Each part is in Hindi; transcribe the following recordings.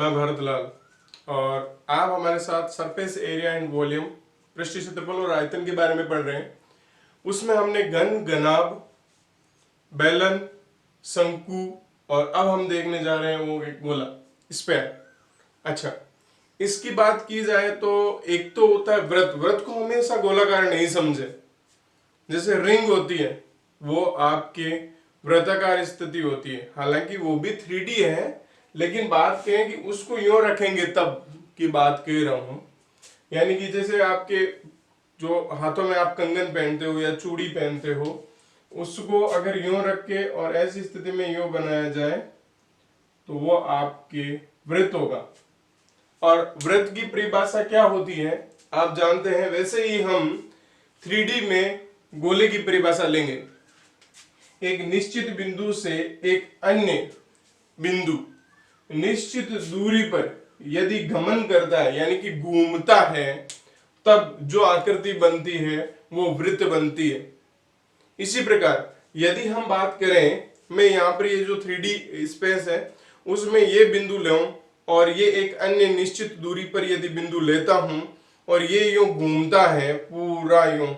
मैं भरतलाल और आप हमारे साथ सरफेस एरिया एंड वॉल्यूम पृष्ठीय क्षेत्रफल और आयतन के बारे में पढ़ रहे हैं। उसमें हमने घन, घनाभ, बेलन, शंकु और अब हम देखने जा रहे हैं वो एक गोला, स्फेयर। अच्छा, इसकी बात की जाए तो एक तो होता है वृत्त। वृत्त को हमेशा गोलाकार नहीं समझे। जैसे रिंग होती है वो आपके वृत्ताकार स्थिति होती है, हालांकि वो भी 3D है, लेकिन बात कहें कि उसको यूं रखेंगे तब की बात कह रहा हूं। यानी कि जैसे आपके जो हाथों में आप कंगन पहनते हो या चूड़ी पहनते हो, उसको अगर यूं रख के और ऐसी स्थिति में यूं बनाया जाए तो वो आपके वृत्त होगा। और वृत्त की परिभाषा क्या होती है आप जानते हैं। वैसे ही हम 3D में गोले की परिभाषा लेंगे। एक निश्चित बिंदु से एक अन्य बिंदु निश्चित दूरी पर यदि गमन करता है यानी कि घूमता है, तब जो आकृति बनती है वो वृत्त बनती है। इसी प्रकार यदि हम बात करें, मैं यहाँ पर ये जो 3D स्पेस है उसमें ये बिंदु लूं और ये एक अन्य निश्चित दूरी पर यदि बिंदु लेता हूं और ये यूं घूमता है पूरा यूं,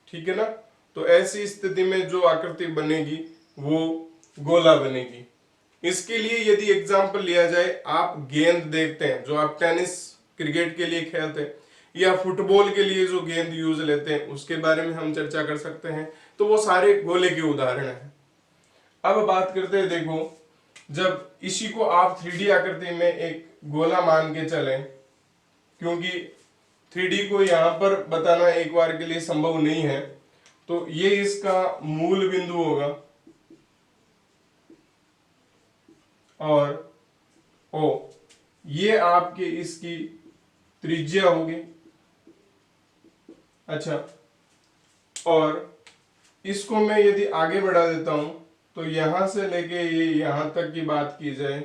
ठीक है ना, तो ऐसी स्थिति में जो आकृति बनेगी वो गोला बनेगी। इसके लिए यदि एग्जांपल लिया जाए, आप गेंद देखते हैं जो आप टेनिस क्रिकेट के लिए खेलते हैं या फुटबॉल के लिए जो गेंद यूज लेते हैं उसके बारे में हम चर्चा कर सकते हैं। तो वो सारे गोले के उदाहरण हैं। अब बात करते हैं, देखो, जब इसी को आप 3D आकृति में एक गोला मान के चलें, क्योंकि 3D को यहाँ पर बताना एक बार के लिए संभव नहीं है, तो ये इसका मूल बिंदु होगा और ओ ये आपके इसकी त्रिज्या होगी। अच्छा, और इसको मैं यदि आगे बढ़ा देता हूं तो यहां से लेके ये यहां तक की बात की जाए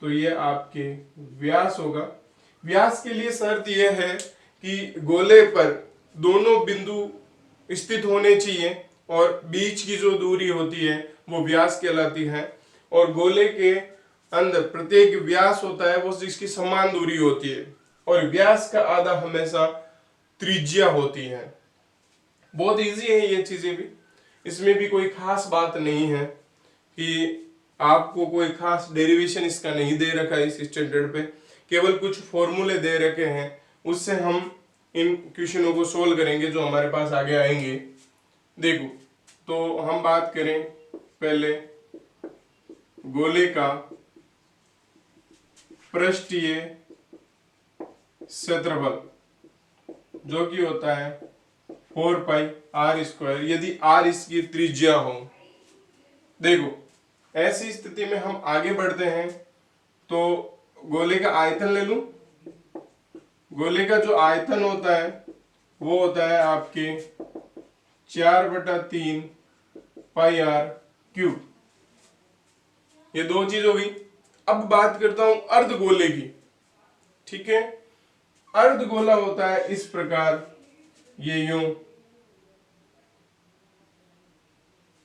तो ये आपके व्यास होगा। व्यास के लिए शर्त यह है कि गोले पर दोनों बिंदु स्थित होने चाहिए और बीच की जो दूरी होती है वो व्यास कहलाती है। और गोले के अंदर प्रत्येक व्यास होता है वो जिसकी समान दूरी होती है और व्यास का आधा हमेशा त्रिज्या होती है। बहुत इजी है ये चीजें भी, इसमें भी कोई खास बात नहीं है कि आपको कोई खास डेरिवेशन इसका नहीं दे रखा है इस स्टैंडर्ड पे, केवल कुछ फॉर्मूले दे रखे हैं, उससे हम इन क्वेश्चनों को सोल्व करेंगे जो हमारे पास आगे आएंगे। देखो, तो हम बात करें पहले गोले का पृष्ठीय क्षेत्रफल जो कि होता है 4πr², यदि r इसकी त्रिज्या हो। देखो, ऐसी स्थिति में हम आगे बढ़ते हैं तो गोले का आयतन ले लूं। गोले का जो आयतन होता है वो होता है आपके 4/3 πr³। ये दो चीज हो गई। अब बात करता हूं अर्धगोले की, ठीक है। अर्धगोला होता है इस प्रकार, ये यूं,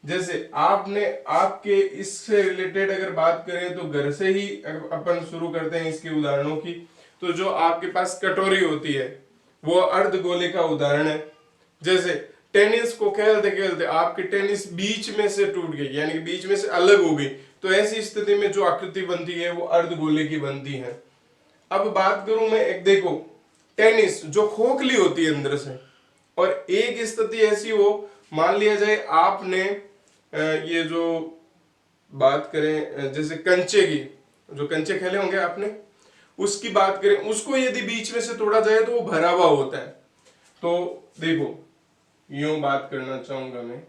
जैसे आपने आपके इससे रिलेटेड अगर बात करें तो घर से ही अपन शुरू करते हैं इसके उदाहरणों की। तो जो आपके पास कटोरी होती है वो अर्धगोले का उदाहरण है। जैसे टेनिस को खेलते खेलते आपकी टेनिस बीच में से टूट गई यानी कि बीच में से अलग हो गई, तो ऐसी स्थिति में जो आकृति बनती है वो अर्धगोले की बनती है। अब बात करूं मैं, एक देखो, टेनिस जो खोखली होती है अंदर से, और एक स्थिति ऐसी हो, मान लिया जाए आपने ये जो बात करें जैसे कंचे की, जो कंचे खेले होंगे आपने, उसकी बात करें, उसको यदि बीच में से तोड़ा जाए तो वो भरा हुआ होता है। तो देखो, यूं बात करना चाहूंगा मैं,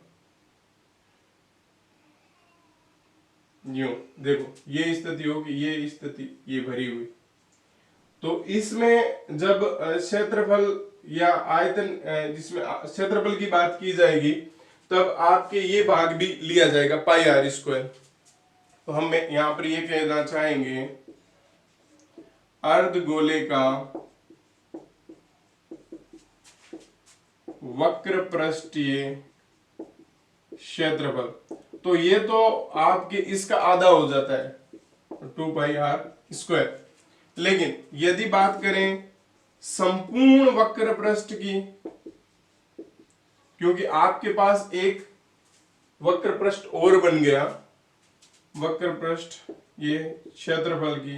यूं देखो, ये स्थिति होगी, ये स्थिति, ये भरी हुई। तो इसमें जब क्षेत्रफल या आयतन, जिसमें क्षेत्रफल की बात की जाएगी, तब आपके ये भाग भी लिया जाएगा πr²। तो हम यहां पर ये कहना चाहेंगे अर्धगोले का वक्र पृष्ठीय क्षेत्रफल, तो ये तो आपके इसका आधा हो जाता है 2πr²। लेकिन यदि बात करें संपूर्ण वक्र पृष्ठ की, क्योंकि आपके पास एक वक्र पृष्ठ और बन गया, वक्र पृष्ठ ये क्षेत्रफल की,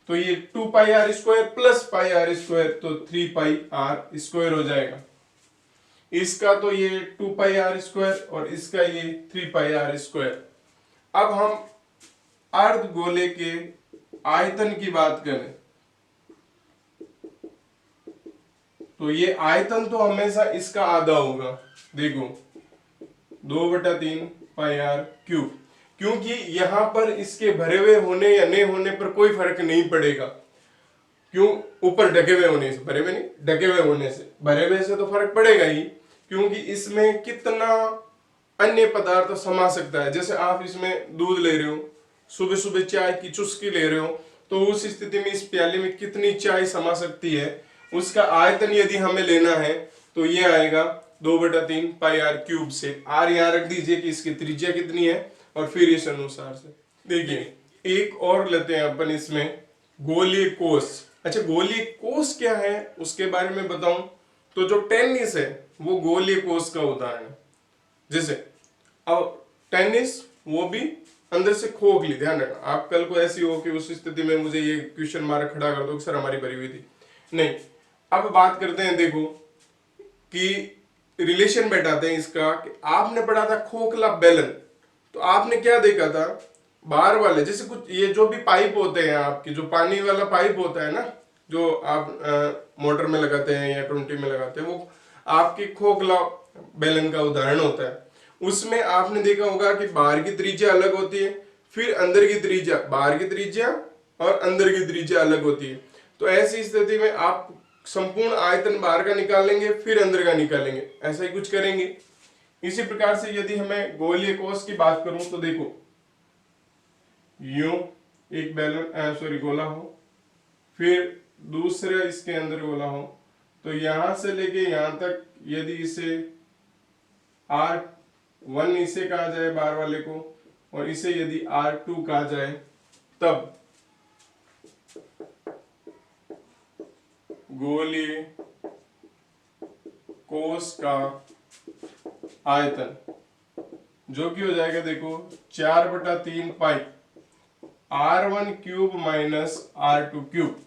तो ये 2 pi R square plus pi R square, तो 3 पाई आर स्क्वायर हो जाएगा। इसका तो ये 2 पाई आर स्क्वायर और इसका ये 3 पाई आर स्क्वायर। अब हम अर्ध गोले के आयतन की बात करें तो ये आयतन तो हमेशा इसका आधा होगा। देखो 2/3 पाई आर क्यूब, क्योंकि यहां पर इसके भरे हुए होने या नहीं होने पर कोई फर्क नहीं पड़ेगा। क्यों? ऊपर ढके हुए होने से, भरे हुए नहीं, ढके हुए होने से, भरे हुए से तो फर्क पड़ेगा ही, क्योंकि इसमें कितना अन्य पदार्थ समा सकता है। जैसे आप इसमें दूध ले रहे हो, सुबह सुबह चाय की चुस्की ले रहे हो, तो उस स्थिति में इस प्याले में कितनी चाय समा सकती है, उसका आयतन यदि हमें लेना है तो ये आएगा 2/3 पाई आर क्यूब से। आर यहां रख दीजिए कि इसकी त्रिज्या कितनी है और फिर इस अनुसार से देखिए एक और लेते हैं अपन इसमें गोलीय कोष। अच्छा, गोलीय कोष क्या है उसके बारे में बताऊं तो जो टेनिस है वो गोलीय कोष का उदाहरण है। जैसे अब टेनिस वो भी अंदर से खोखली, ध्यान रखना, आप कल को ऐसी हो कि उस स्थिति में मुझे ये क्वेश्चन मार्क खड़ा कर दो सर हमारी भरी हुई थी, नहीं। अब बात करते हैं, देखो कि रिलेशन बैठाते हैं इसका कि आपने पढ़ा था खोखला बेलन, तो आपने क्या देखा था बाहर वाले, जैसे कुछ ये जो भी पाइप होते हैं आपकी, जो पानी वाला पाइप होता है ना, जो आप मोटर में लगाते हैं या टुंटी में लगाते हैं, वो आपकी खोखला बेलन का उदाहरण होता है। उसमें आपने देखा होगा कि बाहर की त्रिज्या अलग होती है, फिर अंदर की त्रिज्या, बाहर की त्रिज्या और अंदर की त्रिज्या अलग होती है। तो ऐसी स्थिति में आप संपूर्ण आयतन बाहर का निकालेंगे फिर अंदर का निकालेंगे, ऐसा ही कुछ करेंगे। इसी प्रकार से यदि हमें गोलीय कोष की बात करूं तो देखो यूं एक बैलन गोला हो, फिर दूसरा इसके अंदर गोला हो, तो यहां से लेके यहां तक यदि इसे R1 इसे कहा जाए बाहर वाले को, और इसे यदि R2 कहा जाए, तब गोलीय कोष का आयतन जो कि हो जाएगा, देखो 4/3 पाई R1 cube minus R2 cube.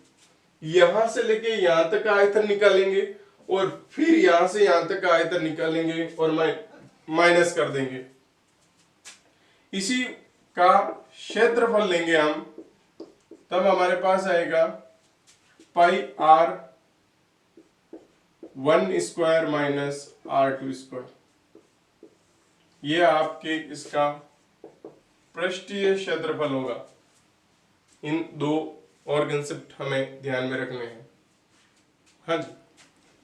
यहां से लेके यहां तक का आयतन निकालेंगे और फिर यहां से यहां तक का आयतन निकालेंगे और माइनस कर देंगे। इसी का क्षेत्रफल लेंगे हम, तब हमारे पास आएगा पाई R1 square minus R2 square. ये आपके इसका पृष्ठीय क्षेत्रफल होगा। इन दो और कंसेप्ट हमें ध्यान में रखने हैं। हाँ जी,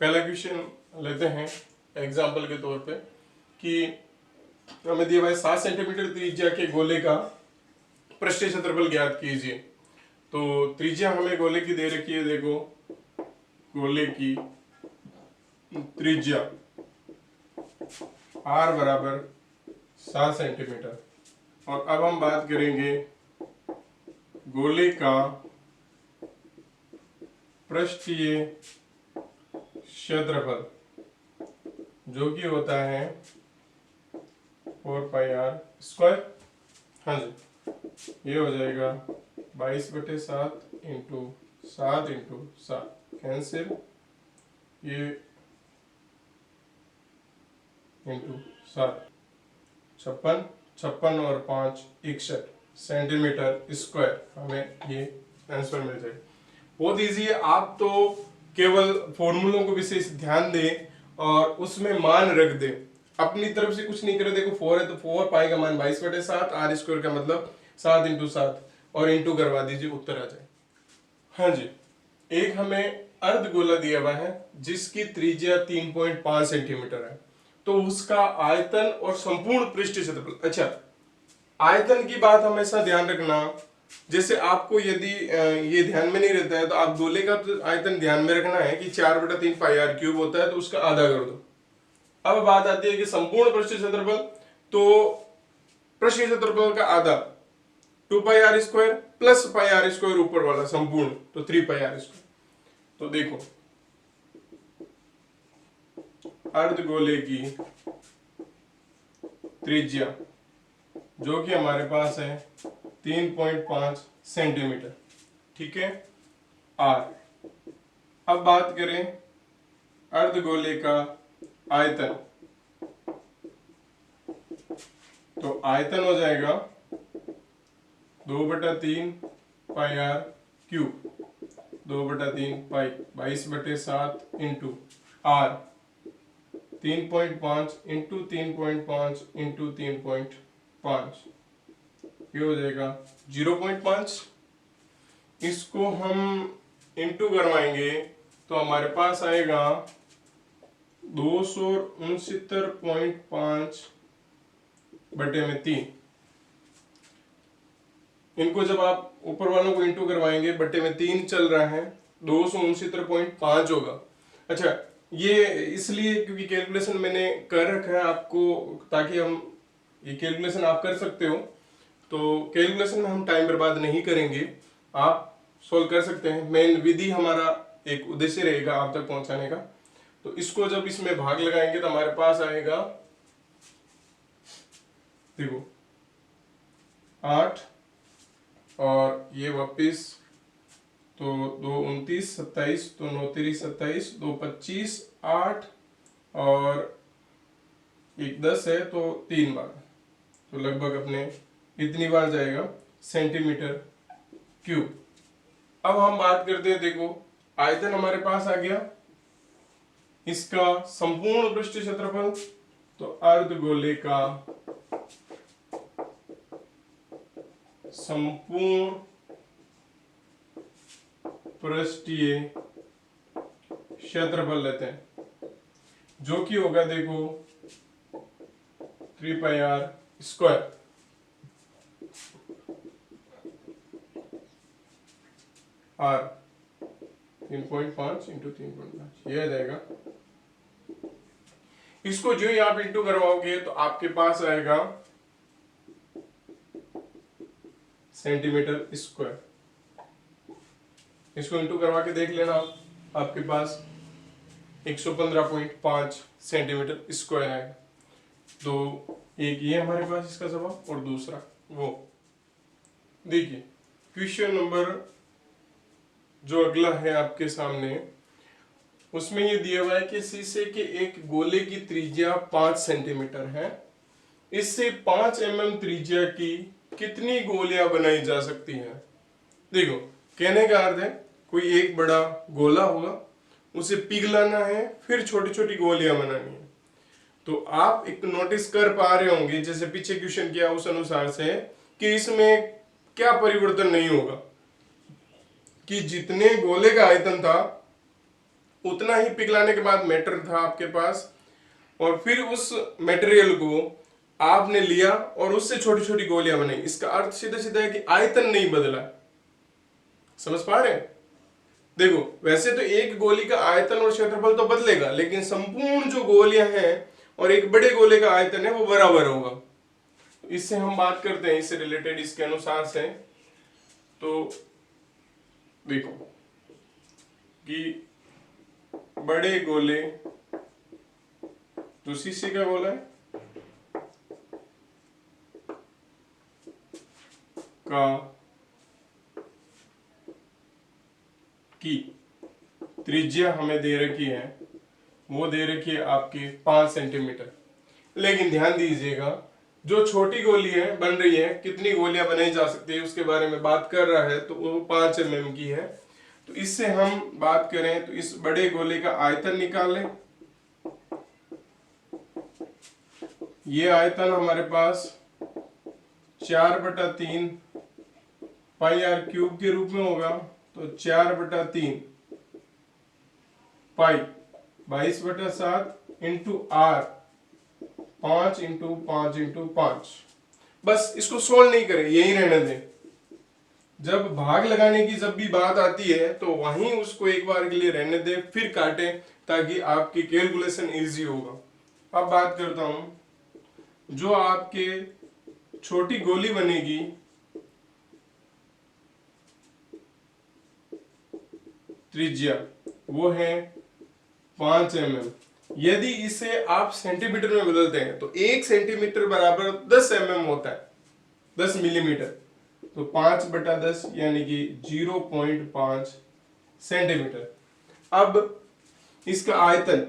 पहला क्वेश्चन लेते हैं एग्जाम्पल के तौर पे कि हमें दिया भाई 7 सेंटीमीटर त्रिज्या के गोले का पृष्ठीय क्षेत्रफल ज्ञात कीजिए। तो त्रिज्या हमें गोले की दे रखी है, देखो गोले की त्रिज्या R बराबर 7 सेंटीमीटर। और अब हम बात करेंगे गोले का पृष्ठीय क्षेत्रफल जो कि होता है 4 पाई R स्क्वायर। हाँ जी, ये हो जाएगा 22/7 इंटू 7 इंटू 7 कैंसिल, ये इंटू 7 56 और 5 61 सेंटीमीटर स्क्वायर हमें ये आंसर मिल जाएगा। बहुत इजी है, आप तो केवल फॉर्मूलों को विशेष ध्यान दें और उसमें मान रख दें, अपनी तरफ से कुछ नहीं करें। देखो 4 है तो 4 पाई का मान 22/7, R स्क्वायर का मतलब 7 इंटू 7 और इंटू करवा दीजिए, उत्तर आ जाए। हाँ जी, एक हमें अर्धगोला दिया हुआ है जिसकी त्रिज्या 3.5 सेंटीमीटर है, तो उसका आयतन और संपूर्ण पृष्ठीय क्षेत्रफल। अच्छा, आयतन की बात हमेशा ध्यान रखना, जैसे आपको यदि ये ध्यान में नहीं रहता है तो आप गोले का तो आयतन ध्यान में रखना है कि 4/3 पाई R क्यूब होता है, तो उसका आधा कर दो। अब बात आती है कि संपूर्ण पृष्ठीय क्षेत्रफल, तो पृष्ठीय क्षेत्रफल का आधा 2πr² प्लस πr² ऊपर वाला संपूर्ण, तो 3πr²। तो देखो अर्धगोले की त्रिज्या जो कि हमारे पास है 3.5 सेंटीमीटर, ठीक है, आर। अब बात करें अर्धगोले का आयतन, तो आयतन हो जाएगा 2/3 πr³ 2/3 pi 22/7 into R 3.5 into 3.5 into 3.5, ये हो जाएगा 0.5। इसको हम इंटू करवाएंगे तो हमारे पास आएगा 269.5/3। इनको जब आप ऊपर वालों को इंटू करवाएंगे, बटे में 3 चल रहा है, 269.5 होगा। अच्छा, ये इसलिए क्योंकि कैलकुलेशन मैंने कर रखा है आपको, ताकि हम ये कैलकुलेशन आप कर सकते हो, तो कैलकुलेशन में हम टाइम बर्बाद नहीं करेंगे, आप सोल्व कर सकते हैं। मेन विधि हमारा एक उद्देश्य रहेगा आप तक पहुंचाने का। तो इसको जब इसमें भाग लगाएंगे तो हमारे पास आएगा, देखो 8 और ये वापिस, तो 2 29 27, तो 9 3 27, 2 25, 8 और 1 10 है, तो 3 बार, तो लगभग अपने इतनी बार जाएगा सेंटीमीटर क्यूब। अब हम बात करते हैं, देखो आयतन हमारे पास आ गया, इसका संपूर्ण पृष्ठीय क्षेत्रफल, तो अर्धगोले का संपूर्ण पृष्ठीय क्षेत्रफल लेते हैं, जो कि होगा देखो 3πr²। आर 3.5 इंटू 3.5, ये आ जाएगा। इसको जो ही आप इंटू करवाओगे तो आपके पास आएगा सेंटीमीटर स्क्वायर। इसको इंटू करवा के देख लेना, आपके पास 115.5 सेंटीमीटर स्क्वायर आएगा। तो एक ये हमारे पास इसका जवाब, और दूसरा वो। देखिए क्वेश्चन नंबर जो अगला है आपके सामने, उसमें ये दिया हुआ है कि शीशे के एक गोले की त्रिज्या 5 सेंटीमीटर है, इससे 5 mm त्रिज्या की कितनी गोलियां बनाई जा सकती हैं। देखो कहने का अर्थ है, कोई एक बड़ा गोला होगा, उसे पिघलाना है, फिर छोटी छोटी गोलियां बनानी है। तो आप एक नोटिस कर पा रहे होंगे, जैसे पीछे क्वेश्चन किया उस अनुसार से, कि इसमें क्या परिवर्तन नहीं होगा, कि जितने गोले का आयतन था उतना ही पिघलाने के बाद मैटर था आपके पास, और फिर उस मटेरियल को आपने लिया और उससे छोटी छोटी गोलियां बनाई। इसका अर्थ सीधा सीधा है कि आयतन नहीं बदला। समझ पा रहे हैं? देखो वैसे तो एक गोली का आयतन और क्षेत्रफल तो बदलेगा, लेकिन संपूर्ण जो गोलियां हैं और एक बड़े गोले का आयतन है वो बराबर होगा। इससे हम बात करते हैं, इससे रिलेटेड इसके अनुसार से, तो देखो कि बड़े गोले, तो शीशे का गोला है, का की त्रिज्या हमें दे रखी है, वो दे रखी है आपकी 5 सेंटीमीटर। लेकिन ध्यान दीजिएगा, जो छोटी गोली है बन रही है, कितनी गोलियां बनाई जा सकती है उसके बारे में बात कर रहा है, तो वो 5 mm की है। तो इससे हम बात करें तो इस बड़े गोले का आयतन निकालें। ये आयतन हमारे पास 4/3 πr³ के रूप में होगा, तो 4/3 पाई 22/7 इंटू आर 5 इंटू 5 इंटू 5। बस इसको सोल्व नहीं करें, यही रहने दें। जब भाग लगाने की जब भी बात आती है तो वहीं उसको एक बार के लिए रहने दें, फिर काटें, ताकि आपकी कैलकुलेशन इजी होगा। अब बात करता हूं, जो आपके छोटी गोली बनेगी त्रिज्या वो है 5 mm। यदि इसे आप सेंटीमीटर में बदलते हैं तो 1 सेंटीमीटर बराबर 10 mm होता है, 10 मिलीमीटर। तो 5/10 यानी कि 0.5 सेंटीमीटर। अब इसका आयतन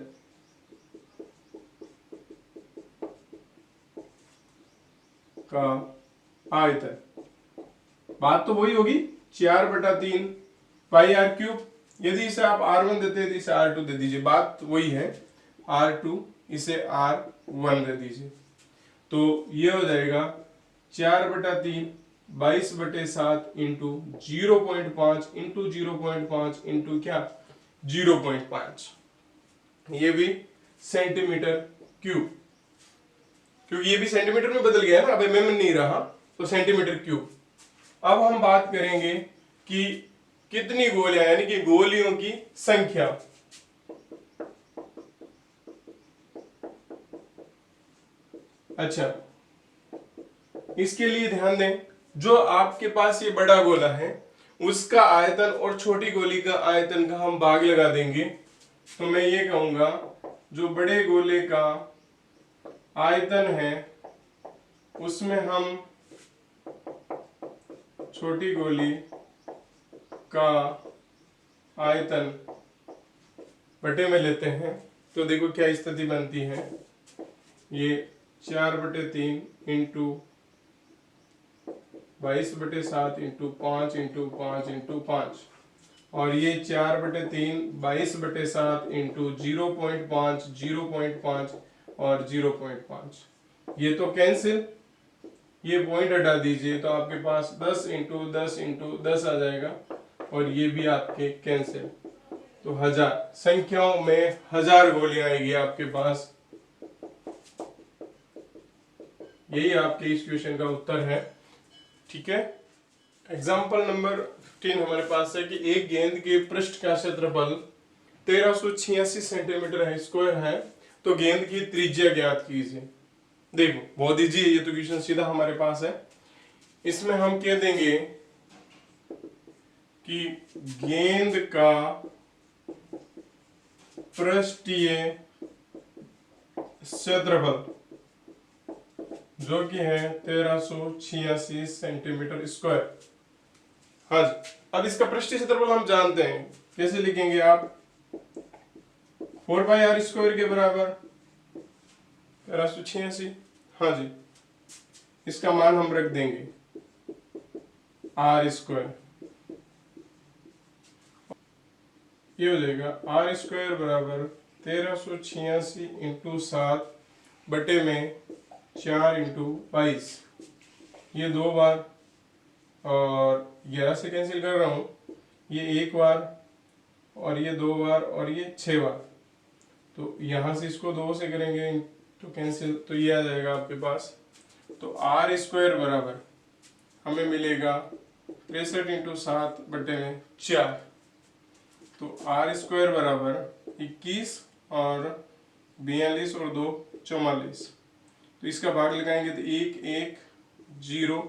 का आयतन, बात तो वही होगी 4/3 पाई आर क्यूब। यदि इसे आप R1 देते हैं तो इसे R2 दे दीजिए, बात वही है R2, इसे R1 दे दीजिए। तो ये हो जाएगा 4/3 22/7 इंटू 0.5 इंटू 0.5 इंटू क्या 0.5, ये भी सेंटीमीटर क्यूब, क्योंकि ये भी सेंटीमीटर में बदल गया है ना, अब mm नहीं रहा, तो सेंटीमीटर क्यूब। अब हम बात करेंगे कि कितनी गोलियां, यानी कि गोलियों की संख्या। अच्छा, इसके लिए ध्यान दें, जो आपके पास ये बड़ा गोला है उसका आयतन और छोटी गोली का आयतन का हम भाग लगा देंगे। तो मैं ये कहूंगा जो बड़े गोले का आयतन है उसमें हम छोटी गोली का आयतन बटे में लेते हैं। तो देखो क्या स्थिति बनती है, ये 4/3 इंटू 22/7 इंटू 5 इंटू 5 इंटू 5, और ये 4/3 22/7 इंटू 0.5 0.5 और 0.5, ये तो कैंसिल, ये पॉइंट हटा दीजिए तो आपके पास 10 इंटू 10 इंटू 10 आ जाएगा, और ये भी आपके कैंसिल। तो 1000 संख्याओं में 1000 गोलियां आएगी आपके पास। यही आपके इस क्वेश्चन का उत्तर है। ठीक है, एग्जाम्पल नंबर 15 हमारे पास है कि एक गेंद के पृष्ठ का क्षेत्रफल 1386 सेंटीमीटर है, स्क्वायर है, तो गेंद की त्रिज्या ज्ञात कीजिए। देखो बहुत इजी है, ये तो क्वेश्चन सीधा हमारे पास है। इसमें हम कह देंगे कि गेंद का पृष्ठीय क्षेत्रफल जो कि है 1386 सेंटीमीटर स्क्वायर। हाँ जी, अब इसका पृष्ठीय क्षेत्रफल हम जानते हैं, कैसे लिखेंगे आप, 4πr² के बराबर 1386। हाँ जी, इसका मान हम रख देंगे r², ये हो जाएगा r² बराबर 1386 इंटू 7 बटे में 4 इंटू 22, ये 2 बार, और 11 से कैंसिल कर रहा हूं, ये 1 बार और ये 2 बार और ये 6 बार, तो यहां से इसको 2 से करेंगे तो कैंसिल, तो ये आ जाएगा आपके पास। तो r² बराबर हमें मिलेगा 63 इंटू 7 बटे में 4, तो r² बराबर 21 और 42 और 2 44, तो इसका भाग लगाएंगे तो 1 1 0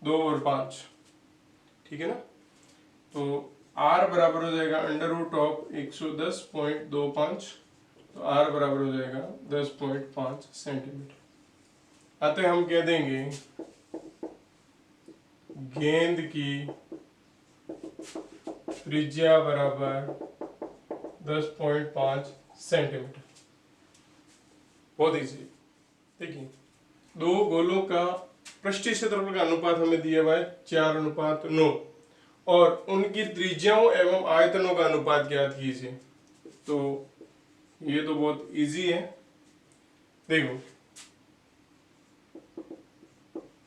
2 और 5, ठीक है ना। तो r बराबर हो जाएगा √110.25, तो r बराबर हो जाएगा 10.5 सेंटीमीटर। अतः हम कह देंगे गेंद की त्रिज्या बराबर 10.5 सेंटीमीटर। बहुत इजी। देखिए, दो गोलों का पृष्ठीय क्षेत्रफल का अनुपात हमें दिया हुआ है 4:9, और उनकी त्रिज्याओं एवं आयतनों का अनुपात ज्ञात कीजिए। तो ये तो बहुत इजी है। देखो,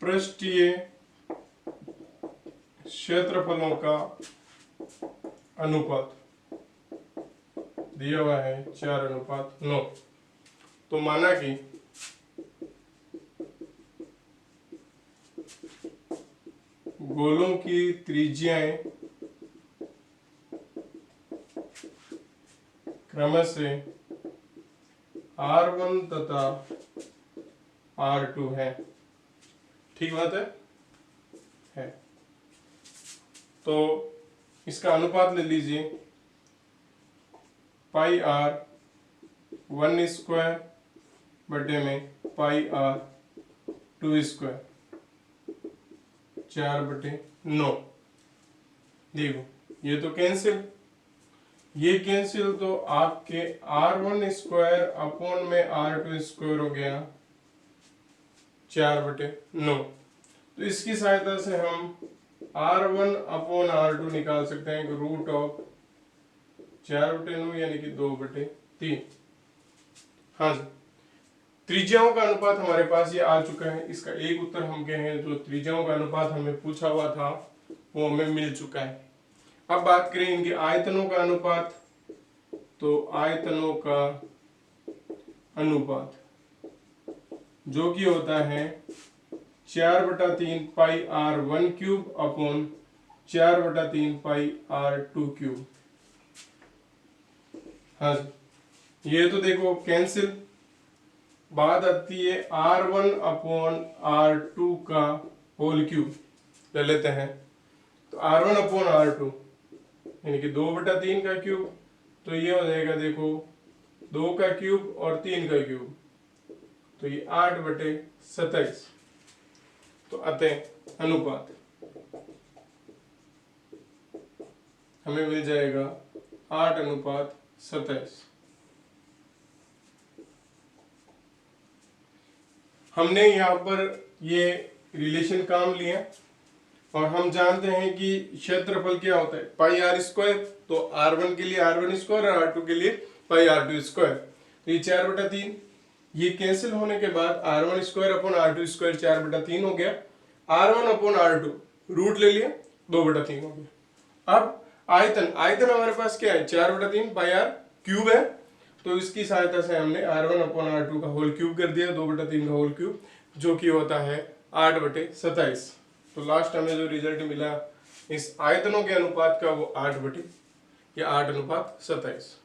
पृष्ठीय क्षेत्रफलों का अनुपात दिया हुआ है 4:9, तो माना कि गोलों की त्रिज्याएं क्रमशः R1 तथा R2 है। ठीक बात है। तो इसका अनुपात ले लीजिए पाई आर 1 स्क्वायर बटे में पाई आर 2 स्क्वायर 4/9। देखो ये तो कैंसिल, ये कैंसिल, तो आपके R1 स्क्वायर अपॉन में R2 स्क्वायर हो गया 4/9। तो इसकी सहायता से हम R1 अपॉन R2 निकाल सकते हैं कि रूट ऑफ 4/9 यानी कि 2/3। हाँ जी, त्रिज्याओं का अनुपात हमारे पास ये आ चुका है। इसका एक उत्तर हम कहें जो त्रिज्याओं का अनुपात हमें पूछा हुआ था वो हमें मिल चुका है। अब बात करें इनके आयतनों का अनुपात, तो आयतनों का अनुपात जो कि होता है 4/3 पाई R1 क्यूब अपॉन 4/3 पाई R2 क्यूब। हाँ जी, ये तो देखो कैंसिल, बात आती है R1 अपॉन R2 का होल क्यूब ले लेते हैं। तो R1 अपॉन R2 यानी कि 2/3 का क्यूब, तो ये हो जाएगा देखो 2 का क्यूब और 3 का क्यूब, तो ये 8/27। तो अतः अनुपात हमें मिल जाएगा 8:27। हमने यहाँ पर ये रिलेशन काम लिया और हम जानते हैं कि क्षेत्रफल क्या होता है पाई आर स्क्वायर। तो R1 के लिए R1 स्क्वायर और R2 के लिए पाई R2 स्क्वायर। तो ये 4/3, ये कैंसिल होने के बाद R1 square upon R2 square 4/3 हो गया। R1 अपॉन R2 रूट ले लिया 2/3 हो गया। अब आयतन, आयतन हमारे पास क्या है 4/3 पाई आर क्यूब है, तो इसकी सहायता से हमने R1 अपॉन R2 का होल क्यूब कर दिया 2/3 का होल क्यूब, जो कि होता है 8/27। तो लास्ट हमें जो रिजल्ट मिला इस आयतनों के अनुपात का वो 8/27।